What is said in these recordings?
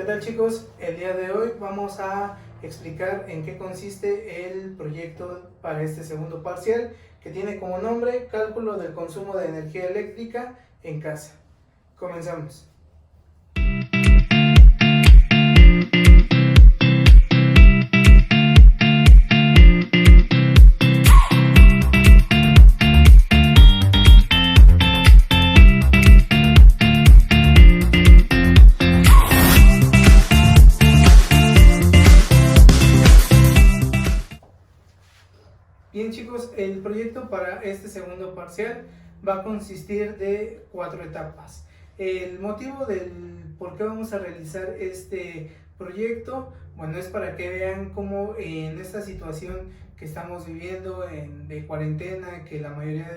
¿Qué tal, chicos? El día de hoy vamos a explicar en qué consiste el proyecto para este segundo parcial, que tiene como nombre Cálculo del consumo de energía eléctrica en casa. Comenzamos. Bien, chicos, el proyecto para este segundo parcial va a consistir de 4 etapas. El motivo del por qué vamos a realizar este proyecto, bueno, es para que vean cómo en esta situación que estamos viviendo de cuarentena, que la mayoría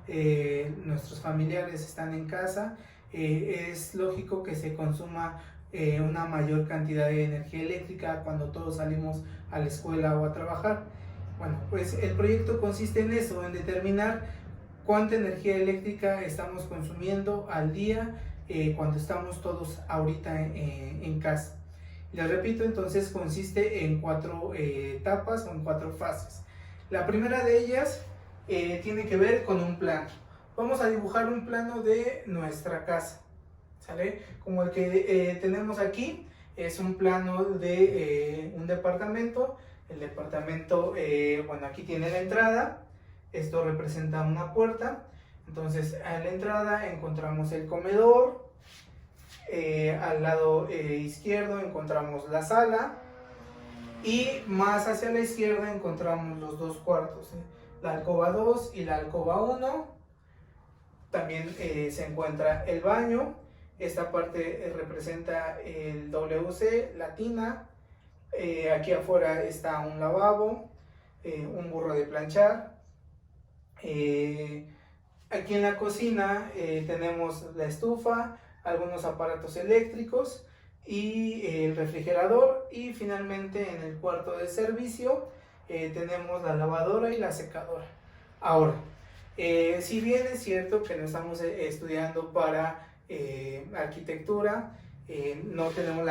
de nuestros familiares están en casa, es lógico que se consuma una mayor cantidad de energía eléctrica cuando todos salimos a la escuela o a trabajar. Bueno, pues el proyecto consiste en eso, en determinar cuánta energía eléctrica estamos consumiendo al día cuando estamos todos ahorita en casa. Les repito, entonces consiste en 4 etapas o en 4 fases. La primera de ellas tiene que ver con un plano. Vamos a dibujar un plano de nuestra casa, ¿sale? Como el que tenemos aquí, es un plano de un departamento. El departamento, bueno, aquí tiene la entrada, esto representa una puerta. Entonces a la entrada encontramos el comedor, al lado izquierdo encontramos la sala y más hacia la izquierda encontramos los 2 cuartos, la alcoba 2 y la alcoba 1. También se encuentra el baño. Esta parte representa el WC, la tina. Aquí afuera está un lavabo, un burro de planchar. Aquí en la cocina tenemos la estufa, algunos aparatos eléctricos y el refrigerador. Y finalmente en el cuarto de servicio tenemos la lavadora y la secadora. Ahora, si bien es cierto que no estamos estudiando para arquitectura, no tenemos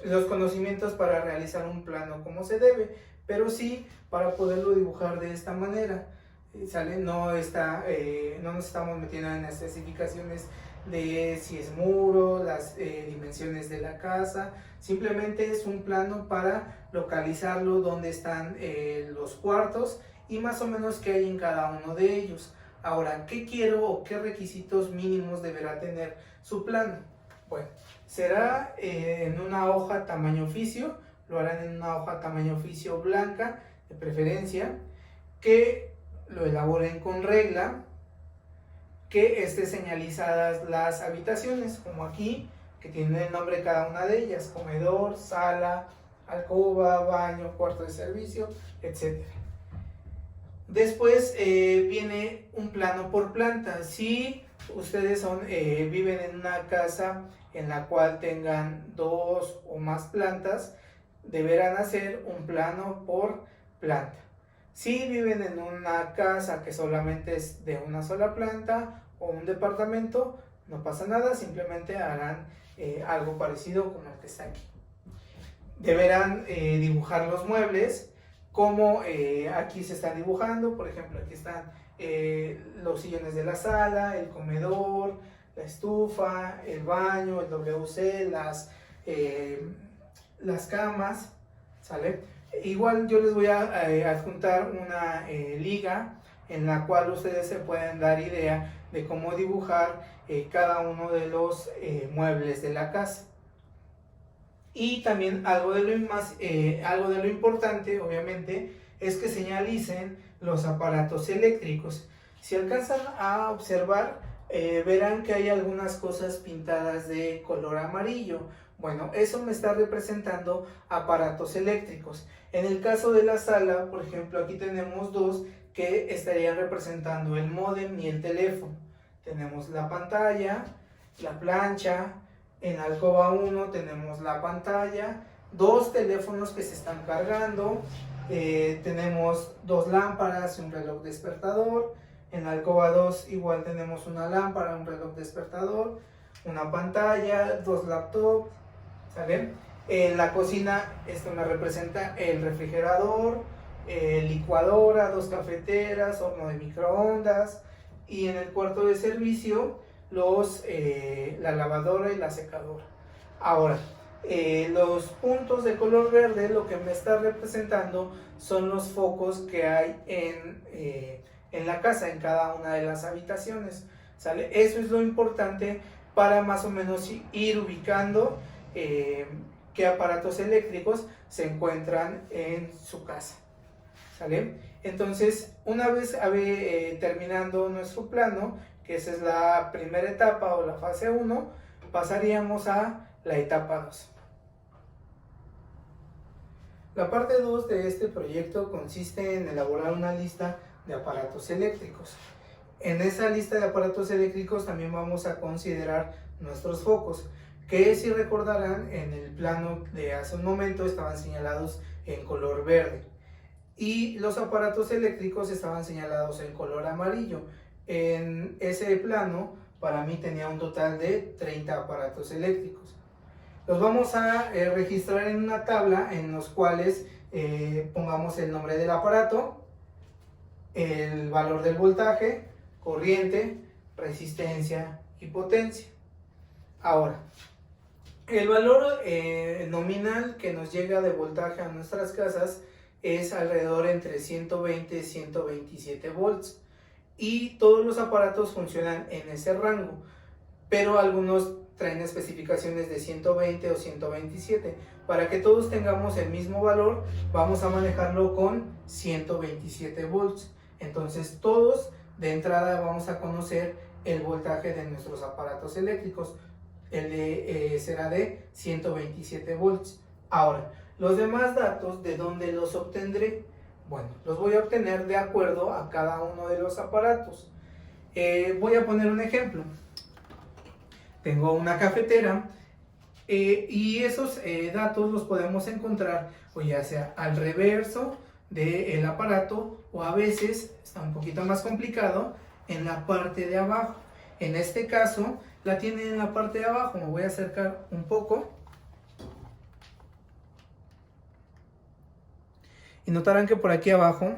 los conocimientos para realizar un plano como se debe, pero sí para poderlo dibujar de esta manera, ¿sale? No nos estamos metiendo en las especificaciones de si es muro, las dimensiones de la casa. Simplemente es un plano para localizarlo, dónde están los cuartos y más o menos qué hay en cada uno de ellos. Ahora, ¿qué quiero o qué requisitos mínimos deberá tener su plano? Bueno, será en una hoja tamaño oficio, lo harán en una hoja tamaño oficio blanca, de preferencia, que lo elaboren con regla, que esté señalizadas las habitaciones, como aquí, que tienen el nombre de cada una de ellas: comedor, sala, alcoba, baño, cuarto de servicio, etc. Después viene un plano por planta. Si ustedes viven en una casa en la cual tengan 2 o más plantas, deberán hacer un plano por planta. Si viven en una casa que solamente es de una sola planta o un departamento, no pasa nada, simplemente harán algo parecido como el que está aquí. Deberán dibujar los muebles como aquí se están dibujando. Por ejemplo, aquí están los sillones de la sala, el comedor, la estufa, el baño, el WC, las camas, ¿sale? Igual yo les voy a adjuntar una liga en la cual ustedes se pueden dar idea de cómo dibujar cada uno de los muebles de la casa. Y también algo de lo importante, obviamente, es que señalicen los aparatos eléctricos. Si alcanzan a observar, verán que hay algunas cosas pintadas de color amarillo. Bueno, eso me está representando aparatos eléctricos. En el caso de la sala, por ejemplo, aquí tenemos 2 que estarían representando el módem y el teléfono. Tenemos la pantalla, la plancha. En la alcoba 1 tenemos la pantalla, 2 teléfonos que se están cargando, tenemos 2 lámparas y un reloj despertador. En la alcoba 2 igual tenemos una lámpara, un reloj despertador, una pantalla, 2 laptops, ¿sale? En la cocina esto me representa el refrigerador, licuadora, 2 cafeteras, horno de microondas, y en el cuarto de servicio la lavadora y la secadora. Ahora, los puntos de color verde lo que me está representando son los focos que hay en la casa, en cada una de las habitaciones, ¿sale? Eso es lo importante para más o menos ir ubicando qué aparatos eléctricos se encuentran en su casa, ¿sale? Entonces, una vez terminando nuestro plano, que esa es la primera etapa o la fase 1, pasaríamos a la etapa 2. La parte 2 de este proyecto consiste en elaborar una lista de aparatos eléctricos. En esa lista de aparatos eléctricos también vamos a considerar nuestros focos, que si recordarán en el plano de hace un momento estaban señalados en color verde y los aparatos eléctricos estaban señalados en color amarillo. En ese plano para mí tenía un total de 30 aparatos eléctricos. Los vamos a registrar en una tabla en los cuales pongamos el nombre del aparato, el valor del voltaje, corriente, resistencia y potencia. Ahora, el valor nominal que nos llega de voltaje a nuestras casas es alrededor entre 120 y 127 volts y todos los aparatos funcionan en ese rango, pero algunos traen especificaciones de 120 o 127. Para que todos tengamos el mismo valor, vamos a manejarlo con 127 volts. Entonces todos de entrada vamos a conocer el voltaje de nuestros aparatos eléctricos. Será de 127 volts. Ahora, los demás datos, ¿de dónde los obtendré? Bueno, los voy a obtener de acuerdo a cada uno de los aparatos. Voy a poner un ejemplo. Tengo una cafetera y esos datos los podemos encontrar o ya sea al reverso del aparato o a veces, está un poquito más complicado, en la parte de abajo. En este caso la tienen en la parte de abajo. Me voy a acercar un poco y notarán que por aquí abajo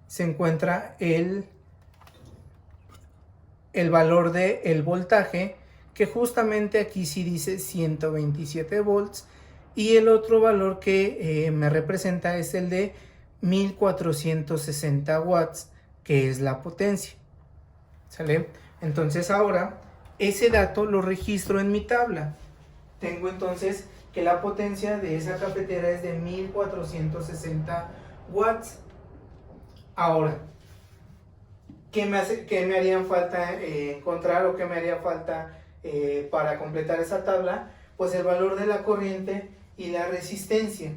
se encuentra el valor del voltaje, que justamente aquí sí dice 127 volts, y el otro valor que me representa es el de 1460 watts, que es la potencia, ¿sale? Entonces ahora ese dato lo registro en mi tabla. Tengo entonces que la potencia de esa cafetera es de 1460 watts. Ahora, ¿qué me harían falta encontrar o qué me haría falta para completar esa tabla? Pues el valor de la corriente y la resistencia.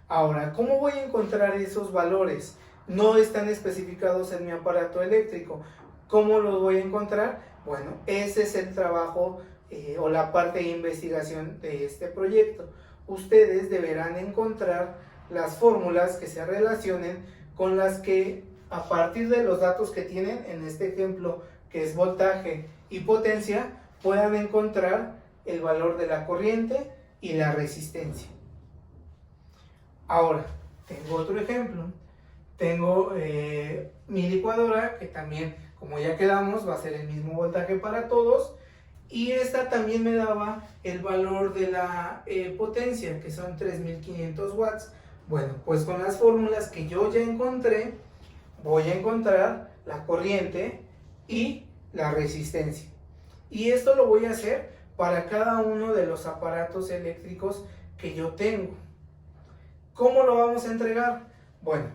Ahora, ¿cómo voy a encontrar esos valores? No están especificados en mi aparato eléctrico. ¿Cómo los voy a encontrar? Bueno, ese es el trabajo o la parte de investigación de este proyecto. Ustedes deberán encontrar las fórmulas que se relacionen con las que, a partir de los datos que tienen, en este ejemplo que es voltaje y potencia, puedan encontrar el valor de la corriente y la resistencia. Ahora, tengo otro ejemplo. Tengo mi licuadora, que también, como ya quedamos, va a ser el mismo voltaje para todos. Y esta también me daba el valor de la potencia, que son 3500 watts. Bueno, pues con las fórmulas que yo ya encontré, voy a encontrar la corriente y la resistencia. Y esto lo voy a hacer para cada uno de los aparatos eléctricos que yo tengo. ¿Cómo lo vamos a entregar? Bueno,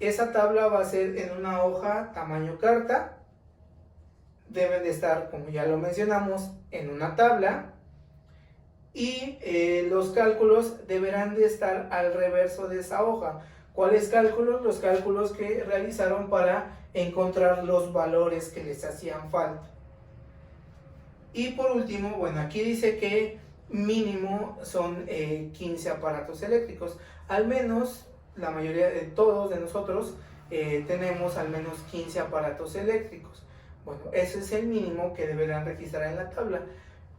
esa tabla va a ser en una hoja tamaño carta. Deben de estar, como ya lo mencionamos, en una tabla. Y los cálculos deberán de estar al reverso de esa hoja. ¿Cuáles cálculos? Los cálculos que realizaron para encontrar los valores que les hacían falta. Y por último, bueno, aquí dice que mínimo son 15 aparatos eléctricos. Al menos la mayoría de todos de nosotros tenemos al menos 15 aparatos eléctricos. Bueno, ese es el mínimo que deberán registrar en la tabla.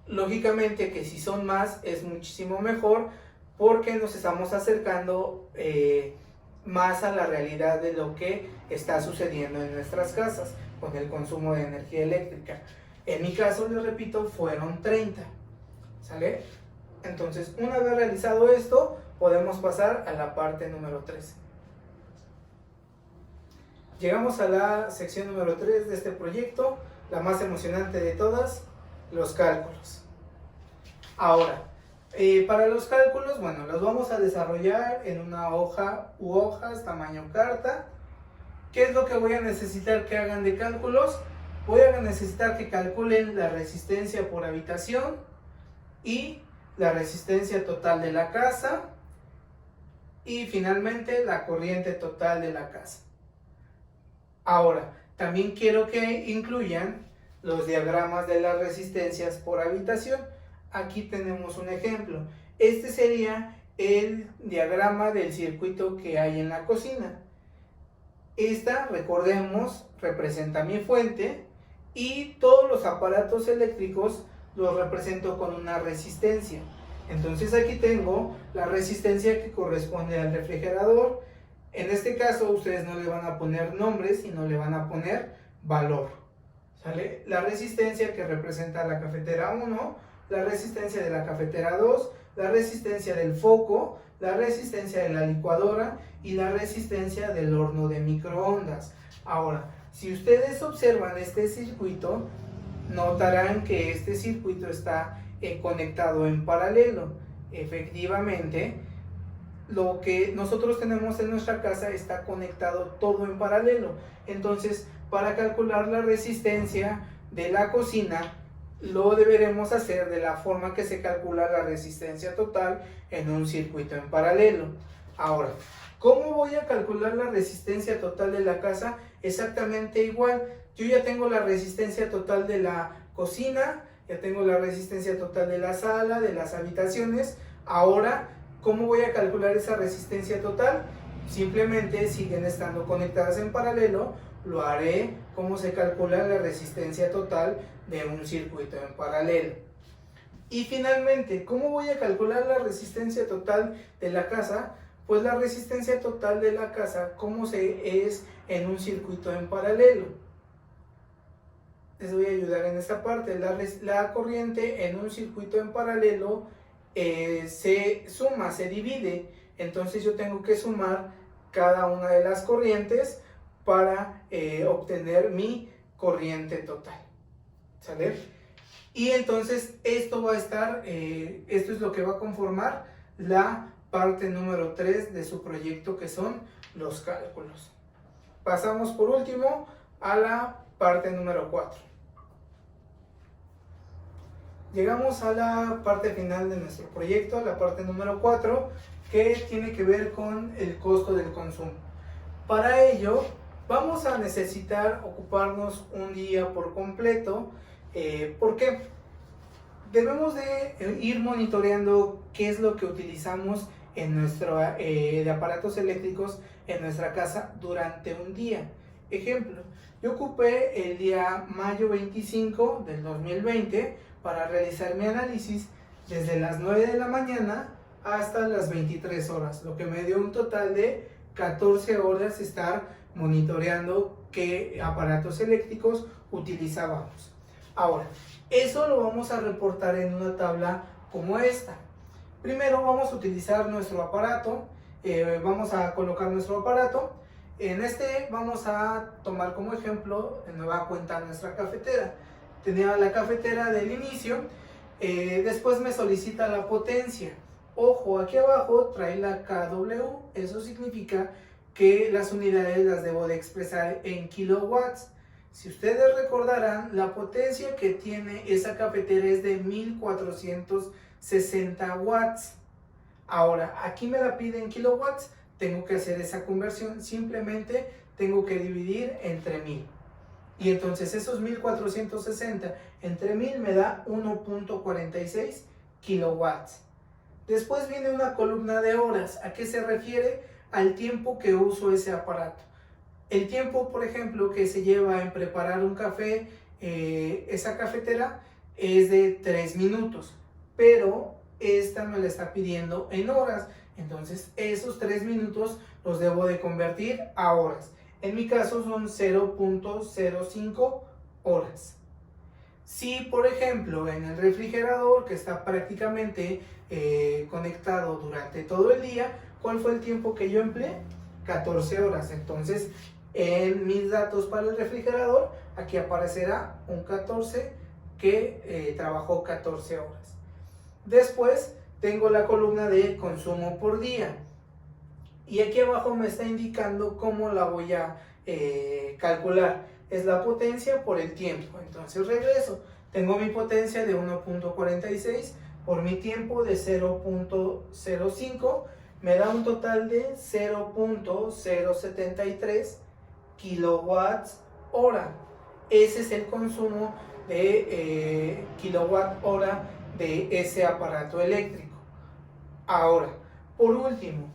Lógicamente que si son más es muchísimo mejor, porque nos estamos acercando más a la realidad de lo que está sucediendo en nuestras casas con el consumo de energía eléctrica. En mi caso, les repito, fueron 30, ¿sale? Entonces, una vez realizado esto, podemos pasar a la parte número 3. Llegamos a la sección número 3 de este proyecto, la más emocionante de todas, los cálculos. Ahora, para los cálculos, bueno, los vamos a desarrollar en una hoja u hojas tamaño carta. ¿Qué es lo que voy a necesitar que hagan de cálculos? Voy a necesitar que calculen la resistencia por habitación y la resistencia total de la casa y finalmente la corriente total de la casa. Ahora, también quiero que incluyan los diagramas de las resistencias por habitación. Aquí tenemos un ejemplo. Este sería el diagrama del circuito que hay en la cocina. Esta, recordemos, representa mi fuente y todos los aparatos eléctricos los represento con una resistencia. Entonces aquí tengo la resistencia que corresponde al refrigerador. En este caso ustedes no le van a poner nombres, sino le van a poner valor, ¿sale? La resistencia que representa la cafetera 1, la resistencia de la cafetera 2, la resistencia del foco, la resistencia de la licuadora y la resistencia del horno de microondas. Ahora, si ustedes observan este circuito, notarán que este circuito está conectado en paralelo. Efectivamente, lo que nosotros tenemos en nuestra casa está conectado todo en paralelo. Entonces, para calcular la resistencia de la cocina, lo deberemos hacer de la forma que se calcula la resistencia total en un circuito en paralelo. Ahora, ¿cómo voy a calcular la resistencia total de la casa? Exactamente igual. Yo ya tengo la resistencia total de la cocina, ya tengo la resistencia total de la sala, de las habitaciones. Ahora, ¿cómo voy a calcular esa resistencia total? Simplemente siguen estando conectadas en paralelo, lo haré como se calcula la resistencia total de un circuito en paralelo. Y finalmente, ¿cómo voy a calcular la resistencia total de la casa? Pues la resistencia total de la casa, ¿cómo es en un circuito en paralelo? Les voy a ayudar en esta parte. La corriente en un circuito en paralelo se suma, se divide. Entonces yo tengo que sumar cada una de las corrientes para obtener mi corriente total, ¿sale? Y entonces esto va a estar, esto es lo que va a conformar la parte número 3 de su proyecto, que son los cálculos. Pasamos por último a la parte número 4. Llegamos a la parte final de nuestro proyecto, la parte número 4, que tiene que ver con el costo del consumo. Para ello, vamos a necesitar ocuparnos un día por completo. ¿Por qué? Debemos de ir monitoreando qué es lo que utilizamos en de aparatos eléctricos en nuestra casa durante un día. Ejemplo, yo ocupé el día mayo 25 del 2020 para realizar mi análisis desde las 9 de la mañana hasta las 23 horas, lo que me dio un total de 14 horas estar monitoreando qué aparatos eléctricos utilizábamos. Ahora, eso lo vamos a reportar en una tabla como esta. Primero vamos a utilizar nuestro aparato, vamos a colocar nuestro aparato. En este vamos a tomar como ejemplo, de nueva cuenta, nuestra cafetera. Tenía la cafetera del inicio, después me solicita la potencia. Ojo, aquí abajo trae la kW, eso significa que las unidades las debo de expresar en kilowatts. Si ustedes recordarán, la potencia que tiene esa cafetera es de 1460 watts. Ahora, aquí me la pide en kilowatts, tengo que hacer esa conversión, simplemente tengo que dividir entre 1000. Y entonces esos 1460 entre 1000 me da 1.46 kilowatts. Después viene una columna de horas. ¿A qué se refiere? Al tiempo que uso ese aparato. El tiempo, por ejemplo, que se lleva en preparar un café, esa cafetera, es de 3 minutos, pero esta me la está pidiendo en horas. Entonces esos 3 minutos los debo de convertir a horas. En mi caso son 0.05 horas. Si por ejemplo en el refrigerador, que está prácticamente conectado durante todo el día, ¿cuál fue el tiempo que yo empleé? 14 horas. Entonces en mis datos para el refrigerador, aquí aparecerá un 14 que trabajó 14 horas. Después tengo la columna de consumo por día. Y aquí abajo me está indicando cómo la voy a calcular. Es la potencia por el tiempo. Entonces regreso. Tengo mi potencia de 1.46 por mi tiempo de 0.05. Me da un total de 0.073 kilowatts hora. Ese es el consumo de kilowatt hora de ese aparato eléctrico. Ahora, por último,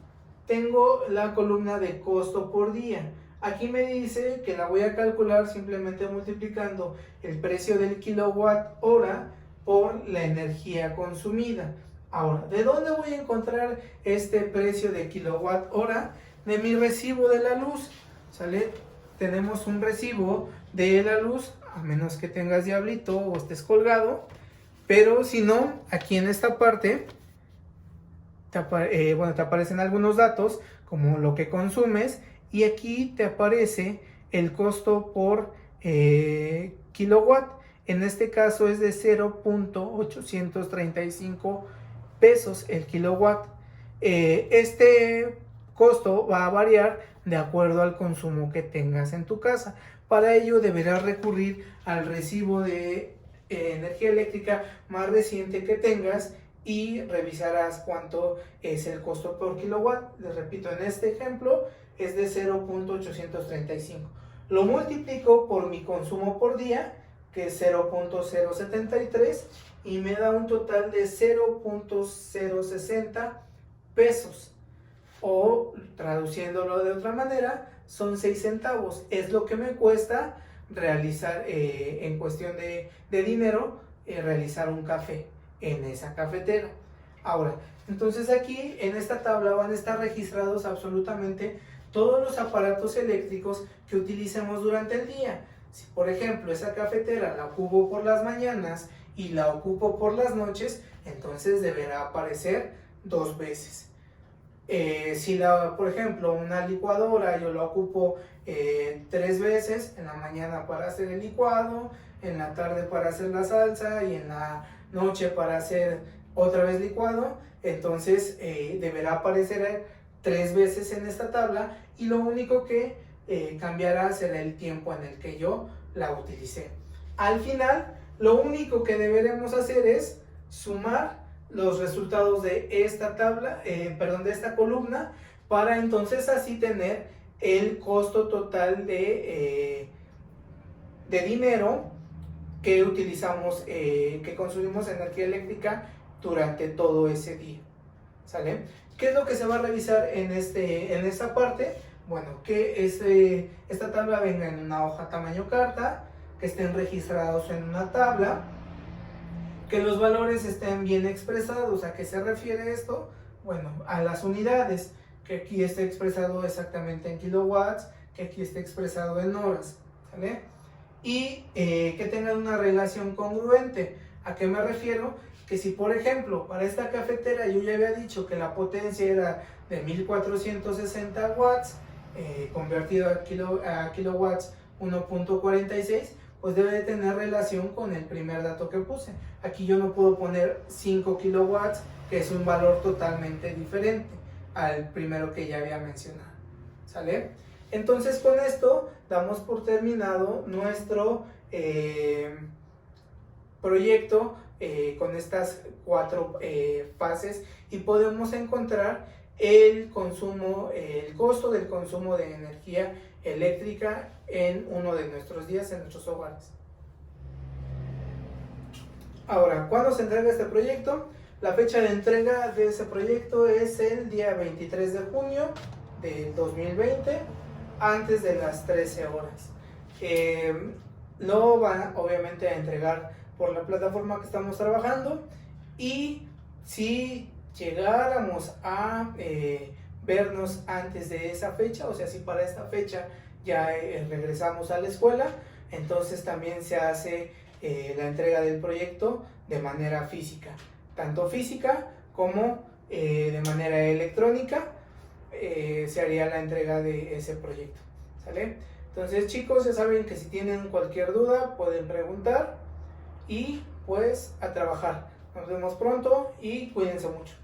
tengo la columna de costo por día. Aquí me dice que la voy a calcular simplemente multiplicando el precio del kilowatt hora por la energía consumida. Ahora, ¿de dónde voy a encontrar este precio de kilowatt hora? De mi recibo de la luz, ¿sale? Tenemos un recibo de la luz, a menos que tengas diablito o estés colgado, pero si no, aquí en esta parte te aparecen algunos datos como lo que consumes, y aquí te aparece el costo por kilowatt. En este caso es de 0.835 pesos el kilowatt. Este costo va a variar de acuerdo al consumo que tengas en tu casa. Para ello deberás recurrir al recibo de energía eléctrica más reciente que tengas y revisarás cuánto es el costo por kilowatt. Les repito, en este ejemplo es de 0.835. Lo multiplico por mi consumo por día, que es 0.073, y me da un total de 0.060 pesos. O traduciéndolo de otra manera, son 6 centavos. Es lo que me cuesta realizar en cuestión de dinero, realizar un café en esa cafetera. Ahora, entonces aquí en esta tabla van a estar registrados absolutamente todos los aparatos eléctricos que utilicemos durante el día. Si por ejemplo esa cafetera la ocupo por las mañanas y la ocupo por las noches, entonces deberá aparecer 2 veces. Si por ejemplo una licuadora yo la ocupo 3 veces, en la mañana para hacer el licuado, en la tarde para hacer la salsa y en la noche para hacer otra vez licuado, entonces deberá aparecer 3 veces en esta tabla, y lo único que cambiará será el tiempo en el que yo la utilicé. Al final, lo único que deberemos hacer es sumar los resultados de esta tabla, de esta columna, para entonces así tener el costo total de dinero que utilizamos, que consumimos energía eléctrica durante todo ese día. ¿Sale? ¿Qué es lo que se va a revisar en esta parte? Bueno, que esta tabla venga en una hoja tamaño carta, que estén registrados en una tabla, que los valores estén bien expresados. ¿A qué se refiere esto? Bueno, a las unidades, que aquí esté expresado exactamente en kilowatts, que aquí esté expresado en horas, ¿sale? Y que tengan una relación congruente. ¿A qué me refiero? Que si por ejemplo para esta cafetera yo ya había dicho que la potencia era de 1460 watts, convertido a kilowatts 1.46, pues debe de tener relación con el primer dato que puse. Aquí yo no puedo poner 5 kilowatts, que es un valor totalmente diferente al primero que ya había mencionado. ¿Sale? Entonces con esto damos por terminado nuestro proyecto con estas 4 fases, y podemos encontrar el costo del consumo de energía eléctrica en uno de nuestros días en nuestros hogares. Ahora, ¿cuándo se entrega este proyecto? La fecha de entrega de ese proyecto es el día 23 de junio del 2020. antes de las 13 horas. Lo van obviamente a entregar por la plataforma que estamos trabajando, y si llegáramos a vernos antes de esa fecha, o sea, si para esta fecha ya regresamos a la escuela, entonces también se hace la entrega del proyecto de manera física, tanto física como de manera electrónica. Se haría la entrega de ese proyecto, ¿sale? Entonces, chicos, ya saben que si tienen cualquier duda pueden preguntar, y pues a trabajar. Nos vemos pronto y cuídense mucho.